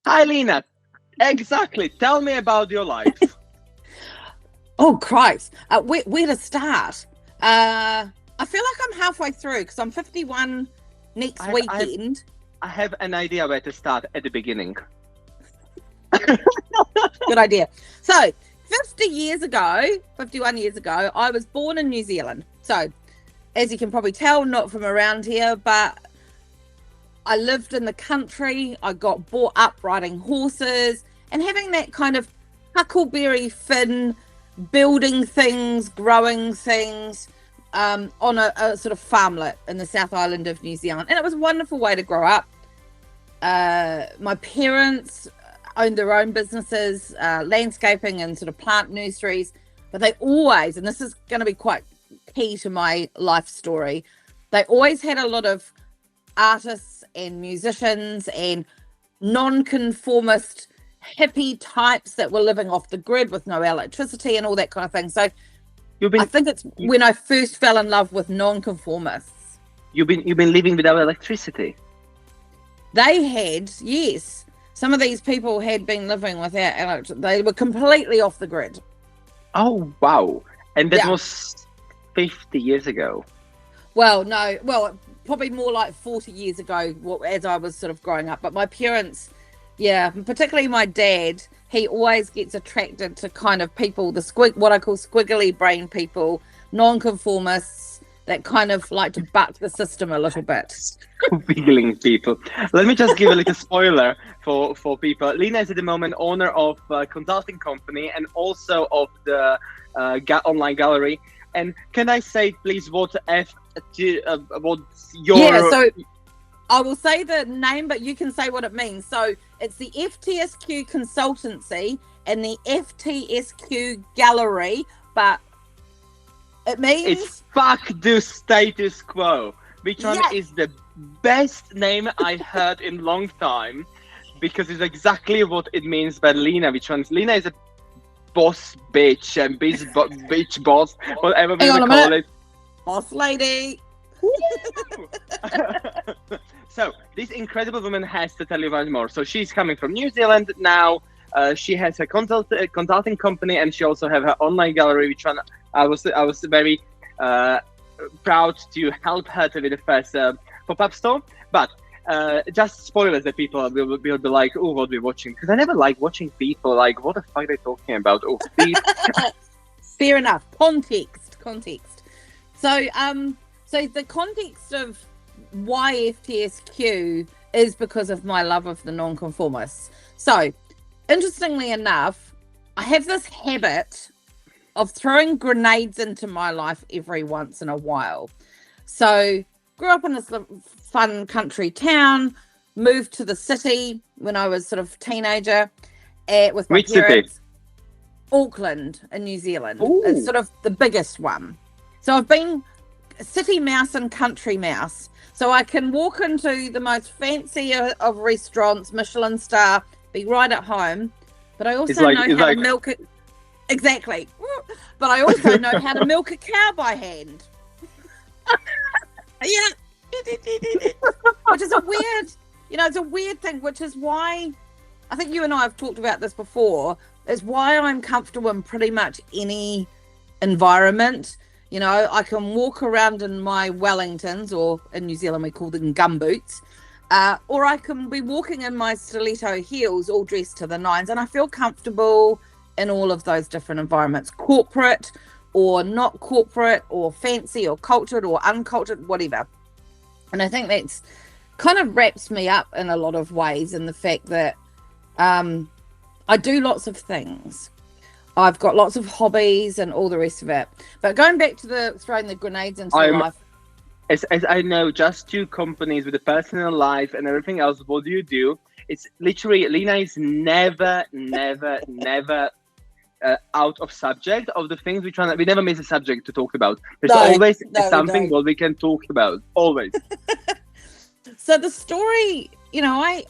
Hi, Lena. Exactly. Tell me about your life. Oh, Christ. Where to start? I feel like I'm halfway through because I'm 51 next I have, I have, weekend. I have an idea where to start at the beginning. Good idea. So, 51 years ago, I was born in New Zealand. So, as you can probably tell, not from around here, but I lived in the country. I got brought up riding horses and having that kind of Huckleberry Finn, building things, growing things on a sort of farmlet in the South Island of New Zealand. And it was a wonderful way to grow up. My parents owned their own businesses, landscaping and sort of plant nurseries, but they always, and this is going to be quite key to my life story, they always had a lot of artists and musicians and non-conformist hippie types that were living off the grid with no electricity and all that kind of thing. So I think it's when I first fell in love with non-conformists. You've been living without electricity. They had, yes. Some of these people had been living without electricity. They were completely off the grid. Oh, wow. And that was 50 years ago. Well, no. Well, probably more like 40 years ago as I was sort of growing up. But my parents, particularly my dad, he always gets attracted to kind of people, what I call squiggly brain people, non-conformists, that kind of like to buck the system a little bit. Wiggling people. Let me just give a little spoiler for people. Lena is at the moment owner of a consulting company and also of the online gallery. And can I say, please, what's your... Yeah, so I will say the name, but you can say what it means. So it's the FTSQ Consultancy and the FTSQ Gallery, but it means... It's fuck the status quo. Which one is the best name I heard in a long time, because it's exactly what it means by Lena. Lena is a boss bitch and bitch boss, whatever we call it. Boss lady. So this incredible woman has to tell you much more. So she's coming from New Zealand now. She has a consulting company, and she also have her online gallery, which one I was very proud to help her to be the first pop-up store. But just spoilers that people will be like, oh, what we're watching, because I never like watching people like, what the fuck are they talking about? Oh, please. Fair enough. Context. So the context of why FTSQ is because of my love of the non-conformists. So interestingly enough, I have this habit of throwing grenades into my life every once in a while. So grew up in this fun country town, moved to the city when I was sort of teenager with my parents. City? Auckland in New Zealand. Ooh. It's sort of the biggest one. So I've been city mouse and country mouse. So I can walk into the most fancy of restaurants, Michelin star, be right at home. But I also know how to milk it. Exactly. But I also know how to milk a cow by hand. Which is it's a weird thing, which is why I think you and I have talked about this before, is why I'm comfortable in pretty much any environment. I can walk around in my Wellingtons, or in New Zealand we call them gumboots, or I can be walking in my stiletto heels all dressed to the nines, and I feel comfortable in all of those different environments, corporate or not corporate, or fancy or cultured or uncultured, whatever. And I think that's kind of wraps me up in a lot of ways, in the fact that I do lots of things. I've got lots of hobbies and all the rest of it. But going back to throwing the grenades into life. As I know, just two companies with a personal life and everything else, what do you do? It's literally, Lena is never out of subject of the things we never miss a subject to talk about. There's always something what we can talk about. Always. So the story, No, wait.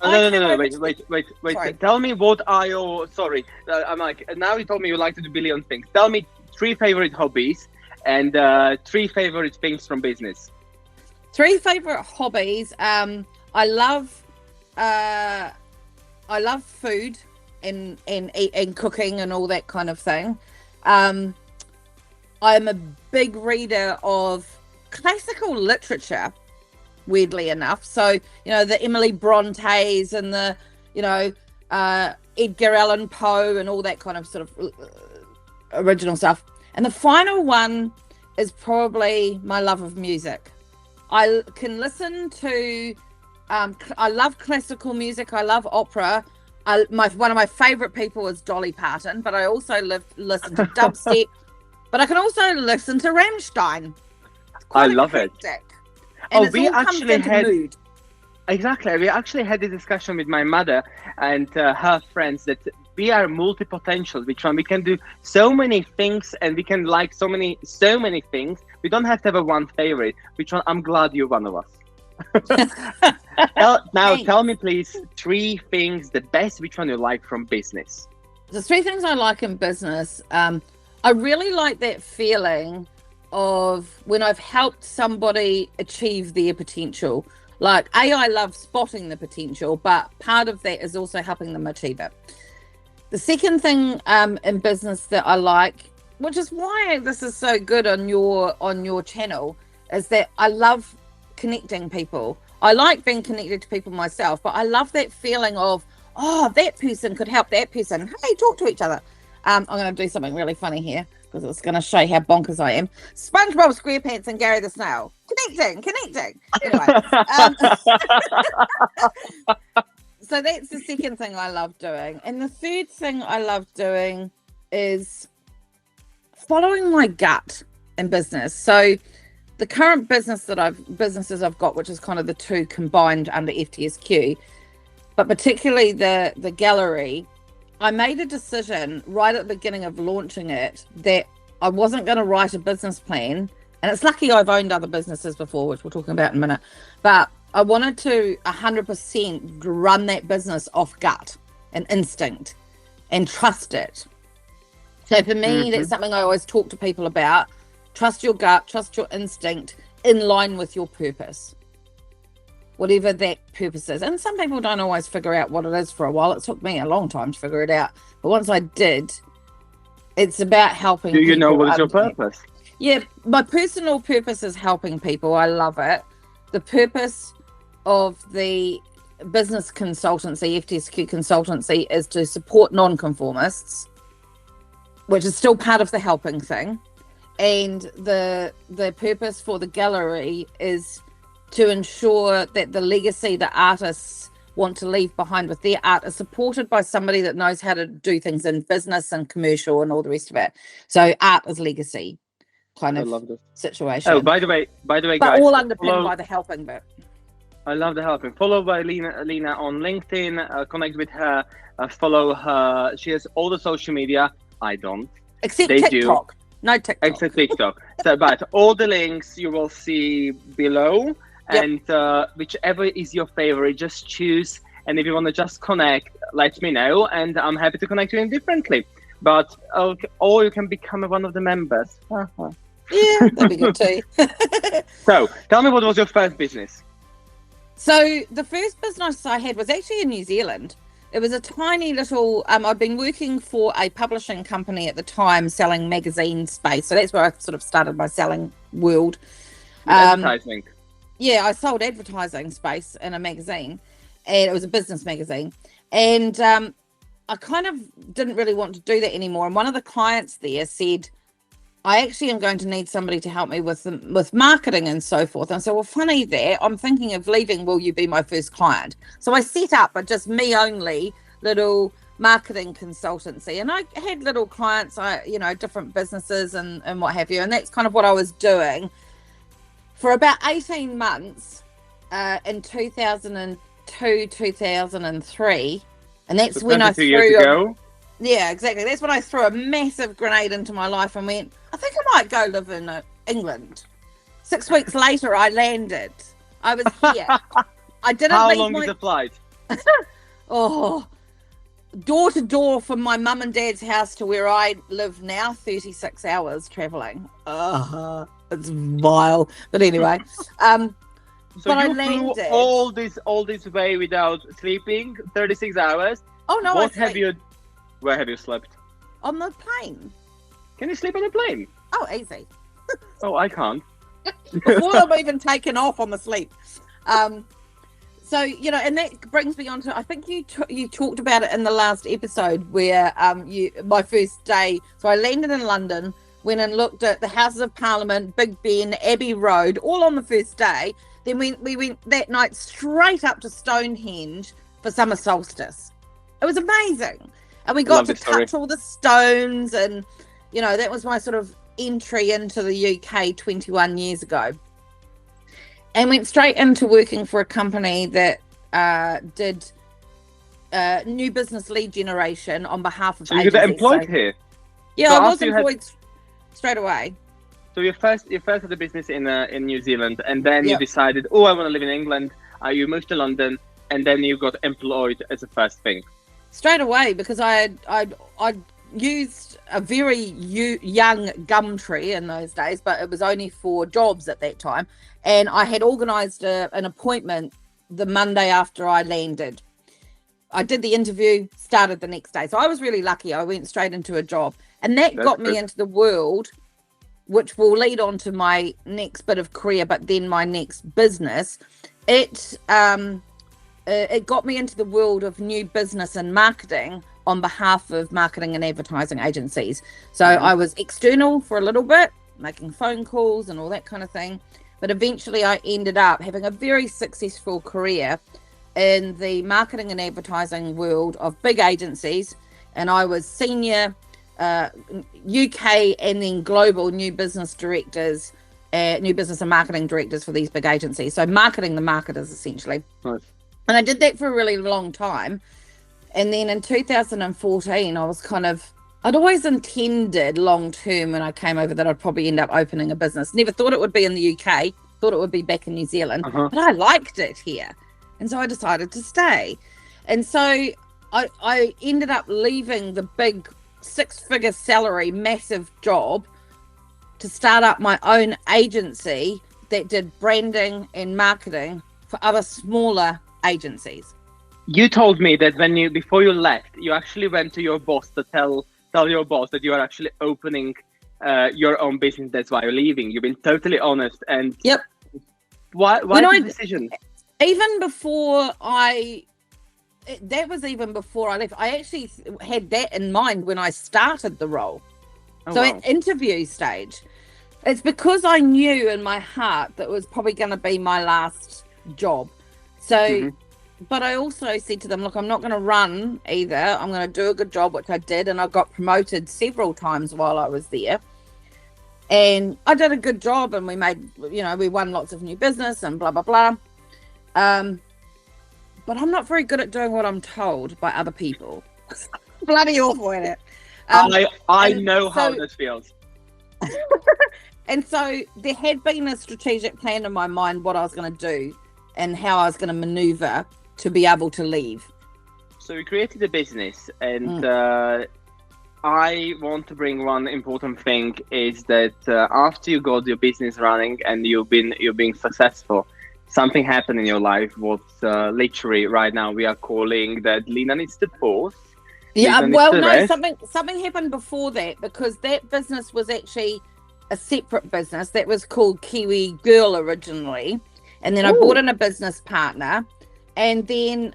Tell me what are your... Sorry, I'm like, now you told me you like to do a billion things. Tell me 3 favorite hobbies and 3 favorite things from business. 3 favorite hobbies. I love I love food and cooking and all that kind of thing. I'm a big reader of classical literature, weirdly enough. So, the Emily Brontes and the, Edgar Allan Poe and all that kind of sort of original stuff. And the final one is probably my love of music. I can listen to, I love classical music. I love opera. One of my favorite people is Dolly Parton, but I also listen to dubstep. But I can also listen to Rammstein. I love it. And we actually had mood. Exactly. We actually had a discussion with my mother and her friends that we are multi-potential, which one we can do so many things and we can like so many things. We don't have to have a one favorite. Which one? I'm glad you're one of us. Tell me, please, 3 things, the best, which one you like from business. The 3 things I like in business. I really like that feeling of when I've helped somebody achieve their potential. Like, I love spotting the potential, but part of that is also helping them achieve it. The second thing in business that I like, which is why this is so good on your channel, is that I love connecting people. I like being connected to people myself, but I love that feeling of, that person could help that person. Hey, talk to each other. I'm going to do something really funny here because it's going to show how bonkers I am. SpongeBob SquarePants and Gary the Snail. Connecting. Anyway. So that's the second thing I love doing. And the third thing I love doing is following my gut in business. So the current businesses I've got, which is kind of the 2 combined under FTSQ, but particularly the gallery, I made a decision right at the beginning of launching it that I wasn't going to write a business plan. And it's lucky I've owned other businesses before, which we'll talk about in a minute. But I wanted to 100% run that business off gut and instinct and trust it. So for me, that's something I always talk to people about. Trust your gut, trust your instinct in line with your purpose, whatever that purpose is. And some people don't always figure out what it is for a while. It took me a long time to figure it out. But once I did, it's about helping people. Do you know what is your purpose? Yeah, my personal purpose is helping people. I love it. The purpose of the business consultancy, FTSQ Consultancy, is to support non-conformists, which is still part of the helping thing. And the purpose for the gallery is to ensure that the legacy that artists want to leave behind with their art is supported by somebody that knows how to do things in business and commercial and all the rest of it. So art is legacy kind of situation. Oh, by the way, but guys, all underpinned by the helping bit. I love the helping. Follow by Lena on LinkedIn. Connect with her. Follow her. She has all the social media. I don't. Except TikTok. No TikTok. Except TikTok. So, but all the links you will see below. And whichever is your favorite, just choose. And if you want to just connect, let me know. And I'm happy to connect you indifferently. But or you can become one of the members. Yeah, that'd be good too. So, tell me, what was your first business? So the first business I had was actually in New Zealand. It was a tiny little, I'd been working for a publishing company at the time selling magazine space. So that's where I sort of started my selling world. Advertising. Yeah, I sold advertising space in a magazine, and it was a business magazine. And I kind of didn't really want to do that anymore. And one of the clients there said, I actually am going to need somebody to help me with marketing and so forth. And I said, well, funny that, I'm thinking of leaving. Will you be my first client? So I set up a just me only little marketing consultancy. And I had little clients, different businesses and what have you. And that's kind of what I was doing for about 18 months in 2002, 2003. And that's so when I threw... years ago. Yeah, exactly. That's when I threw a massive grenade into my life and went, I think I might go live in England. 6 weeks later, I landed. I was here. I didn't How leave long is the flight? Door to door from my mum and dad's house to where I live now, 36 hours traveling. It's vile. But anyway, So but I you flew landed. all this way without sleeping, 36 hours. Oh no, What have you? Where have you slept? On the plane. Can you sleep on a plane? Oh, easy. Oh, I can't. Before I'm even taken off on the sleep. So, you know, and that brings me on to, I think you talked about it in the last episode where my first day, so I landed in London, went and looked at the Houses of Parliament, Big Ben, Abbey Road, all on the first day. Then we went that night straight up to Stonehenge for summer solstice. It was amazing. And we got to touch all the stones, and, you know, that was my sort of entry into the UK 21 years ago. And went straight into working for a company that did new business lead generation on behalf of agencies. So you got employed here? Yeah, so I was employed straight away. So you first had a business in New Zealand, and then you decided, oh, I want to live in England. You moved to London, and then you got employed as a first thing. Straight away, because I'd used a very young Gumtree in those days, but it was only for jobs at that time. And I had organised an appointment the Monday after I landed. I did the interview, started the next day. So I was really lucky. I went straight into a job. And that got me into the world, which will lead on to my next bit of career, but then my next business. It got me into the world of new business and marketing on behalf of marketing and advertising agencies. So I was external for a little bit, making phone calls and all that kind of thing. But eventually I ended up having a very successful career in the marketing and advertising world of big agencies. And I was senior UK and then global new business directors, new business and marketing directors for these big agencies. So marketing the marketers, essentially. Nice. And I did that for a really long time. And then in 2014, I was I'd always intended long term when I came over that I'd probably end up opening a business. Never thought it would be in the UK, thought it would be back in New Zealand, but I liked it here. And so I decided to stay. And so I ended up leaving the big 6-figure salary, massive job to start up my own agency that did branding and marketing for other smaller agencies. You told me that before you left, you actually went to your boss to tell your boss that you are actually opening your own business. That's why you're leaving. You've been totally honest. And yep. Why the decision? Even before that was even before I left. I actually had that in mind when I started the role. At interview stage, it's because I knew in my heart that it was probably going to be my last job. So, but I also said to them, look, I'm not going to run either. I'm going to do a good job, which I did. And I got promoted several times while I was there. And I did a good job, and we made, we won lots of new business and blah, blah, blah. But I'm not very good at doing what I'm told by other people. Bloody awful at it. I know how this feels. And so there had been a strategic plan in my mind what I was going to do and how I was going to maneuver to be able to leave. So we created a business, and I want to bring one important thing is that after you got your business running and you're being successful, something happened in your life. What literally right now we are calling that Lena needs to pause. Yeah, well, no, something happened before that, because that business was actually a separate business that was called Kiwi Girl originally, and then I brought in a business partner, and then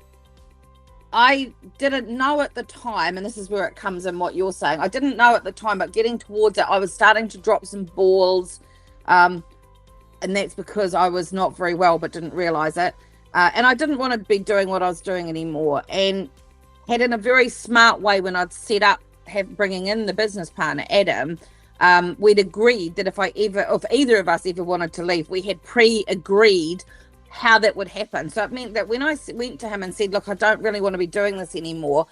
I didn't know at the time, and this is where it comes in what you're saying. I didn't know at the time, but getting towards it, I was starting to drop some balls, and that's because I was not very well, but didn't realize it, and I didn't want to be doing what I was doing anymore, and had in a very smart way when I'd set up bringing in the business partner, Adam, we'd agreed that if either of us ever wanted to leave, we had pre-agreed how that would happen. So it meant that when I went to him and said, look, I don't really want to be doing this anymore,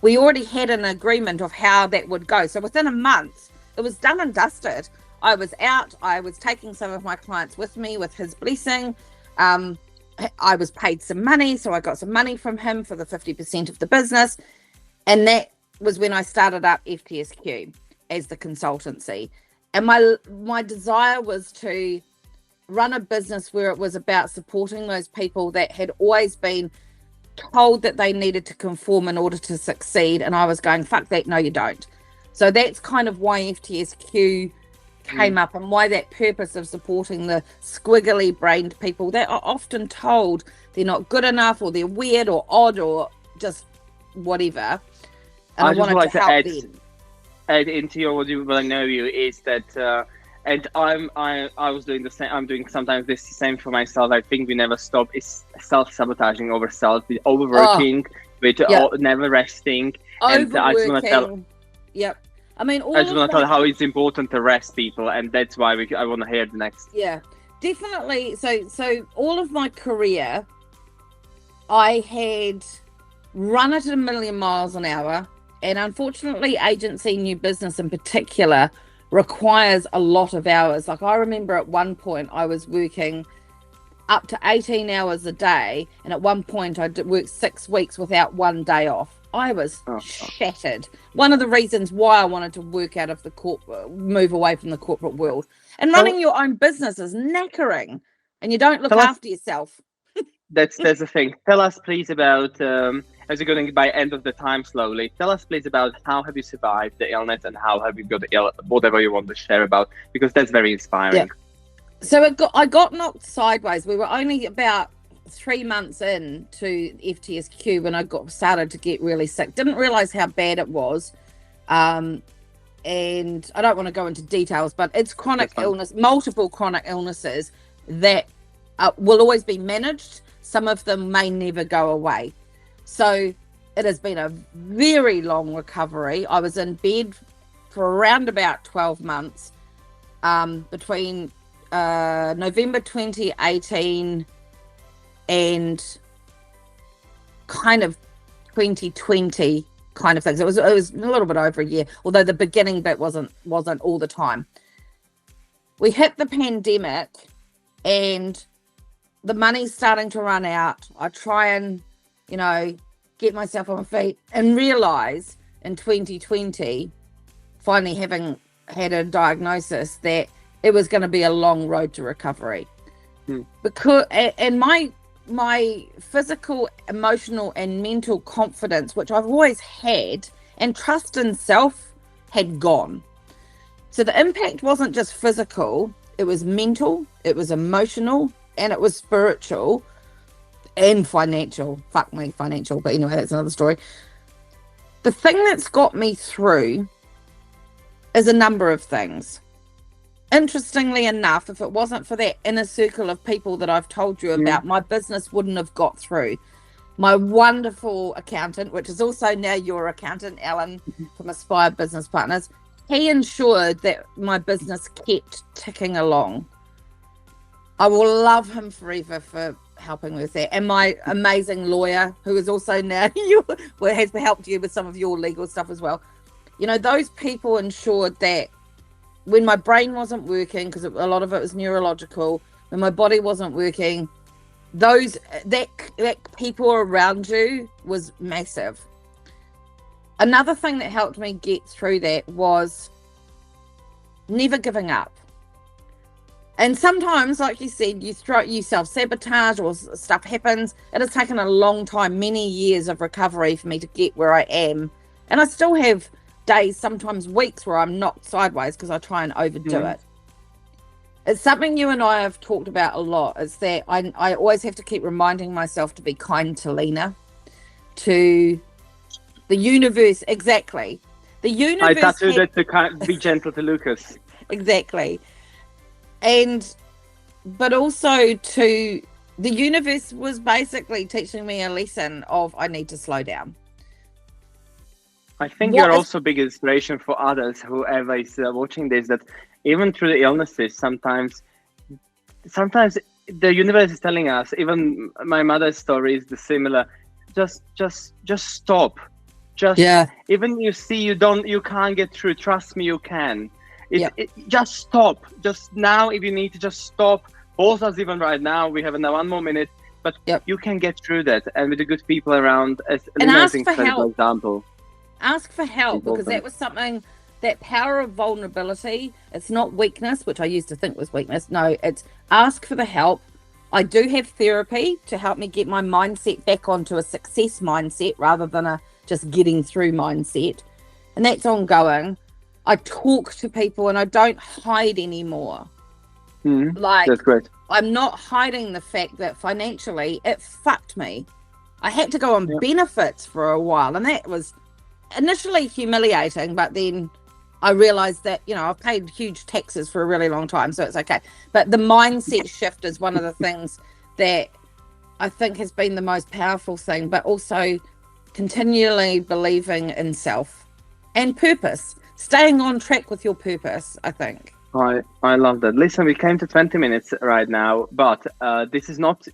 we already had an agreement of how that would go. So within a month, it was done and dusted. I was out. I was taking some of my clients with me with his blessing. I was paid some money, so I got some money from him for the 50% of the business. And that was when I started up FTSQ as the consultancy. And my desire was to run a business where it was about supporting those people that had always been told that they needed to conform in order to succeed. And I was going, fuck that, no, you don't. So that's kind of why FTSQ came up, and why that purpose of supporting the squiggly brained people that are often told they're not good enough, or they're weird or odd or just whatever. And I wanted to help them. Add into your what I know you is that and I was doing the same. I'm doing sometimes the same for myself. I think we never stop. It's self-sabotaging ourselves, with overworking, with never resting. Overworking. And I just want to tell. Yep. I mean, I just want to tell how it's important to rest people, and that's why I want to hear the next. Yeah, definitely. So all of my career, I had run at 1,000,000 miles an hour, and unfortunately, agency new business in particular requires a lot of hours. Like, I remember at one point I was working up to 18 hours a day, and at one point I worked 6 weeks without one day off. I was shattered. One of the reasons why I wanted to work out of the move away from the corporate world. And running your own business is knackering, and you don't look after yourself. That's the thing. Tell us, please, about as you're going by end of the time slowly. Tell us, please, about how have you survived the illness, and how have you got whatever you want to share about, because that's very inspiring. Yeah. So I got knocked sideways. We were only about 3 months in to FTSQ when I started to get really sick. Didn't realize how bad it was, and I don't want to go into details, but it's chronic illness, multiple chronic illnesses that will always be managed. Some of them may never go away. So it has been a very long recovery. I was in bed for around about 12 months between November 2018 and kind of 2020 kind of things. It was a little bit over a year, although the beginning bit wasn't all the time. We hit the pandemic and the money's starting to run out. I try and, get myself on my feet, and realize in 2020, finally having had a diagnosis, that it was going to be a long road to recovery. Because, and my physical, emotional, and mental confidence, which I've always had, and trust in self had gone. So the impact wasn't just physical, it was mental, it was emotional, and it was spiritual and financial. Fuck me, financial. But anyway, that's another story. The thing that's got me through is a number of things. Interestingly enough, if it wasn't for that inner circle of people that I've told you about, my business wouldn't have got through. My wonderful accountant, which is also now your accountant, Alan, from Aspire Business Partners, he ensured that my business kept ticking along. I will love him forever for helping with that. And my amazing lawyer, who is also now has helped you with some of your legal stuff as well. Those people ensured that when my brain wasn't working, because a lot of it was neurological, when my body wasn't working, that people around you was massive. Another thing that helped me get through that was never giving up. And sometimes, like you said, you self-sabotage or stuff happens. It has taken a long time, many years of recovery for me to get where I am. And I still have days, sometimes weeks, where I'm knocked sideways because I try and overdo it. It's something you and I have talked about a lot, is that I always have to keep reminding myself to be kind to Lena, to the universe. Exactly. The universe. I tattooed it to be gentle to Lukas. Exactly. But also to the universe was basically teaching me a lesson of I need to slow down. I think you're also a big inspiration for others, whoever is watching this, that even through the illnesses, sometimes the universe is telling us, even my mother's story is the similar, just stop. Even you see you can't get through, trust me, you can. Just stop. Just now, if you need to just stop, pause us even right now. We have now 1 more minute, but you can get through that. And with the good people around, as an amazing incredible example. Ask for help, because that was something that power of vulnerability. It's not weakness, which I used to think was weakness. No, it's ask for the help. I do have therapy to help me get my mindset back onto a success mindset rather than a just getting through mindset. And that's ongoing. I talk to people and I don't hide anymore. That's great. I'm not hiding the fact that financially it fucked me. I had to go on benefits for a while, and that was initially humiliating, but then I realized that, I've paid huge taxes for a really long time, so it's okay. But the mindset shift is one of the things that I think has been the most powerful thing, but also continually believing in self and purpose, staying on track with your purpose, I think. I love that. Listen, we came to 20 minutes right now, but this is not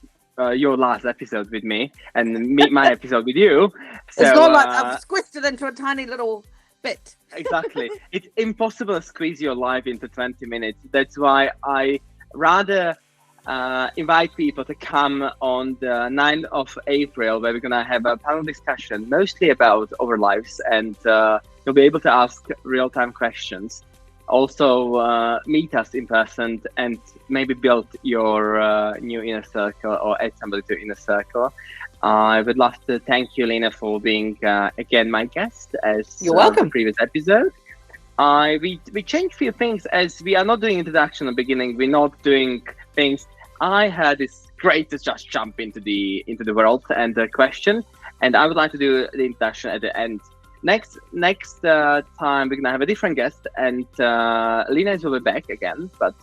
your last episode with me and my episode with you. So, it's not like I've squished it into a tiny little bit. Exactly. It's impossible to squeeze your life into 20 minutes. That's why I rather invite people to come on the 9th of April, where we're going to have a panel discussion mostly about our lives, and you'll be able to ask real-time questions. Also meet us in person and maybe build your new inner circle or add somebody to inner circle. I would love to thank you, Lena, for being again my guest as you're welcome. The previous episode. We changed a few things, as we are not doing introduction at the beginning. We're not doing things. I had this great to just jump into the world and the question, and I would like to do the introduction at the end. Next time we're gonna have a different guest, and Lena will be back again, but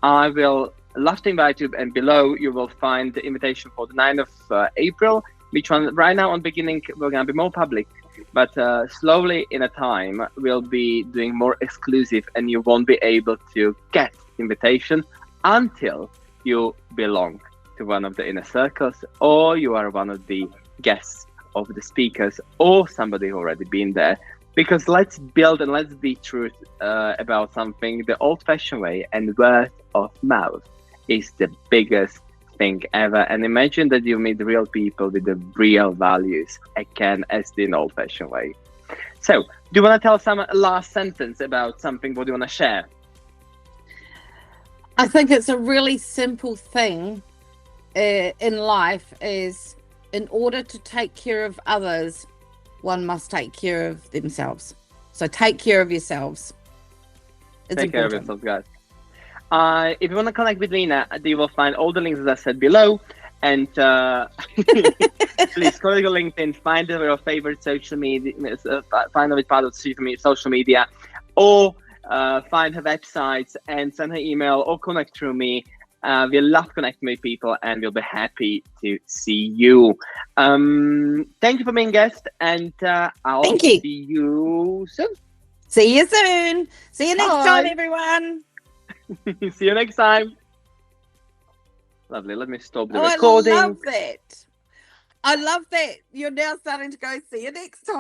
I will love to invite you, and below you will find the invitation for the 9th of April, which one right now on beginning we're gonna be more public, but slowly in a time we'll be doing more exclusive, and you won't be able to get invitation until you belong to one of the inner circles, or you are one of the guests of the speakers, or somebody who already been there. Because let's build and let's be truth about something. The old-fashioned way and word of mouth is the biggest thing ever. And imagine that you meet real people with the real values, again, as the old-fashioned way. So, do you want to tell some last sentence about something? What do you want to share? I think it's a really simple thing in life is, in order to take care of others, one must take care of themselves. So take care of yourselves. Take care of yourselves, guys. If you want to connect with Lena, you will find all the links, as I said, below. And please go to your LinkedIn, find your favorite social media, find a part of social media, or find her website and send her email or connect through me. We love connecting with people, and we'll be happy to see you. Thank you for being a guest, and I'll see you soon. See you soon. See you next time, everyone. See you next time. Lovely. Let me stop the recording. I love that. I love that you're now starting to go, see you next time.